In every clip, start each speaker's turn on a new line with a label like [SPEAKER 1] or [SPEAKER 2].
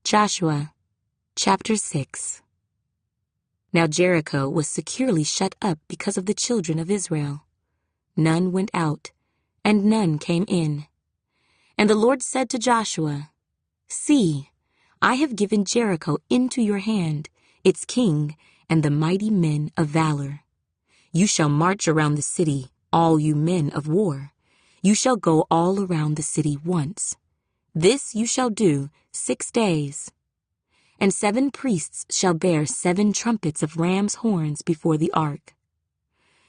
[SPEAKER 1] Joshua chapter 6. Now Jericho was securely shut up because of the children of Israel. None went out, and none came in. And the Lord said to Joshua, See, I have given Jericho into your hand, its king, and the mighty men of valor. You shall march around the city, all you men of war. You shall go all around the city once. This you shall do 6 days. And 7 priests shall bear 7 trumpets of ram's horns before the ark.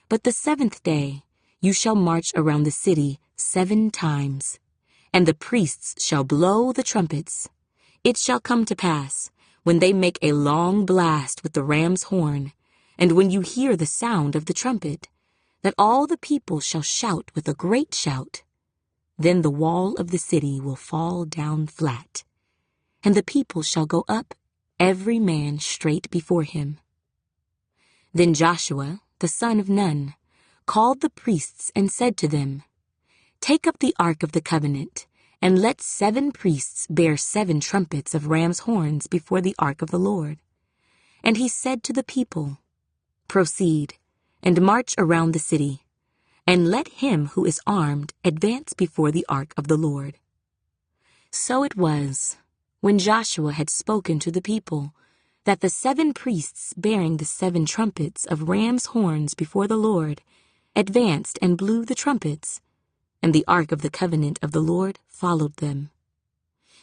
[SPEAKER 1] But the 7th day you shall march around the city 7 times, and the priests shall blow the trumpets. It shall come to pass, when they make a long blast with the ram's horn, and when you hear the sound of the trumpet, that all the people shall shout with a great shout. Then the wall of the city will fall down flat, and the people shall go up, every man straight before him. Then Joshua, the son of Nun, called the priests and said to them, Take up the ark of the covenant, and let 7 priests bear 7 trumpets of ram's horns before the ark of the Lord. And he said to the people, Proceed, and march around the city, and let him who is armed advance before the ark of the Lord. So it was, when Joshua had spoken to the people, that the 7 priests bearing the 7 trumpets of ram's horns before the Lord advanced and blew the trumpets, and the ark of the covenant of the Lord followed them.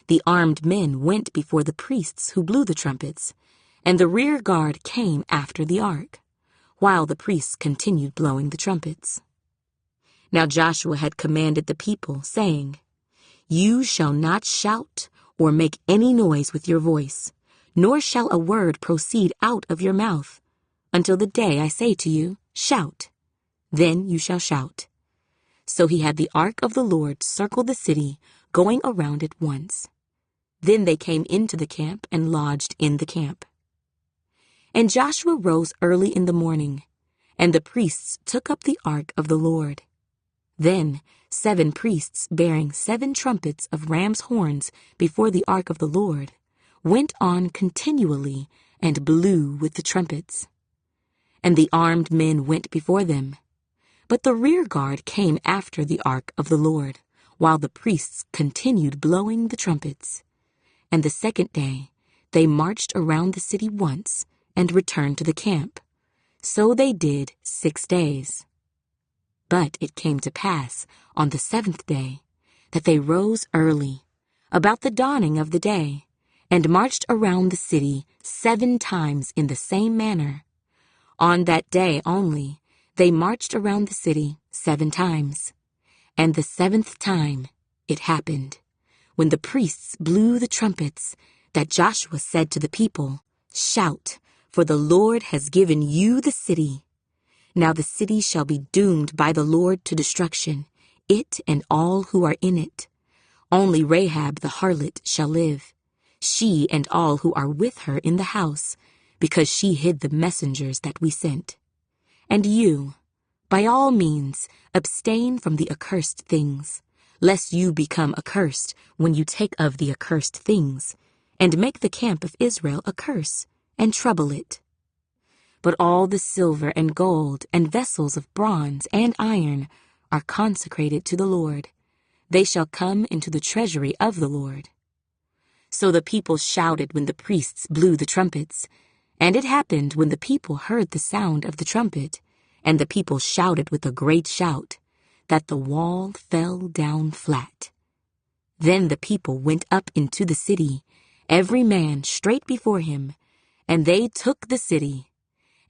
[SPEAKER 1] The armed men went before the priests who blew the trumpets, and the rear guard came after the ark, while the priests continued blowing the trumpets. Now Joshua had commanded the people, saying, You shall not shout or make any noise with your voice, nor shall a word proceed out of your mouth, until the day I say to you, Shout. Then you shall shout. So he had the ark of the Lord circle the city, going around it once. Then they came into the camp and lodged in the camp. And Joshua rose early in the morning, and the priests took up the ark of the Lord. Then 7 priests bearing 7 trumpets of ram's horns before the ark of the Lord went on continually and blew with the trumpets. And the armed men went before them. But the rear guard came after the ark of the Lord, while the priests continued blowing the trumpets. And the 2nd day they marched around the city once and returned to the camp. So they did 6 days. But it came to pass on the 7th day that they rose early, about the dawning of the day, and marched around the city 7 times in the same manner. On that day only they marched around the city 7 times. And the 7th time it happened, when the priests blew the trumpets, that Joshua said to the people, Shout, for the Lord has given you the city. Now the city shall be doomed by the Lord to destruction, it and all who are in it. Only Rahab the harlot shall live, she and all who are with her in the house, because she hid the messengers that we sent. And you, by all means, abstain from the accursed things, lest you become accursed when you take of the accursed things, and make the camp of Israel a curse, and trouble it. But all the silver and gold and vessels of bronze and iron are consecrated to the Lord. They shall come into the treasury of the Lord. So the people shouted when the priests blew the trumpets. And it happened when the people heard the sound of the trumpet, and the people shouted with a great shout, that the wall fell down flat. Then the people went up into the city, every man straight before him, and they took the city.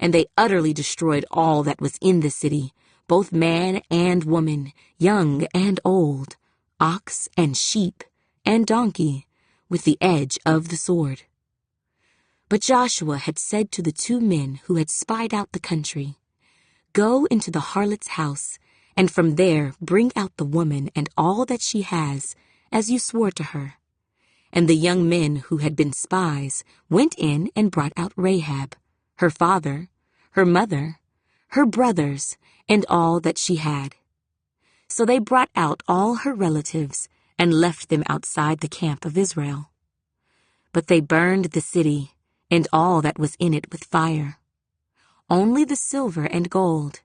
[SPEAKER 1] And they utterly destroyed all that was in the city, both man and woman, young and old, ox and sheep and donkey, with the edge of the sword. But Joshua had said to the 2 men who had spied out the country, Go into the harlot's house, and from there bring out the woman and all that she has, as you swore to her. And the young men who had been spies went in and brought out Rahab, her father, her mother, her brothers, and all that she had. So they brought out all her relatives and left them outside the camp of Israel. But they burned the city and all that was in it with fire. Only the silver and gold,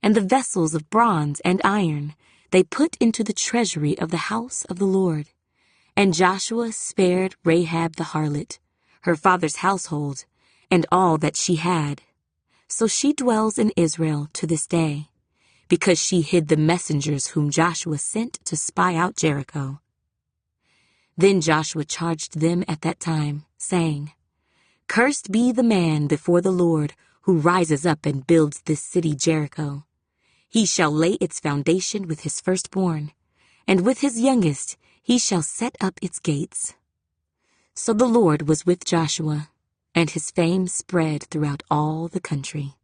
[SPEAKER 1] and the vessels of bronze and iron, they put into the treasury of the house of the Lord. And Joshua spared Rahab the harlot, her father's household, and all that she had. So she dwells in Israel to this day, because she hid the messengers whom Joshua sent to spy out Jericho. Then Joshua charged them at that time, saying, Cursed be the man before the Lord who rises up and builds this city Jericho. He shall lay its foundation with his firstborn, and with his youngest he shall set up its gates. So the Lord was with Joshua, and his fame spread throughout all the country.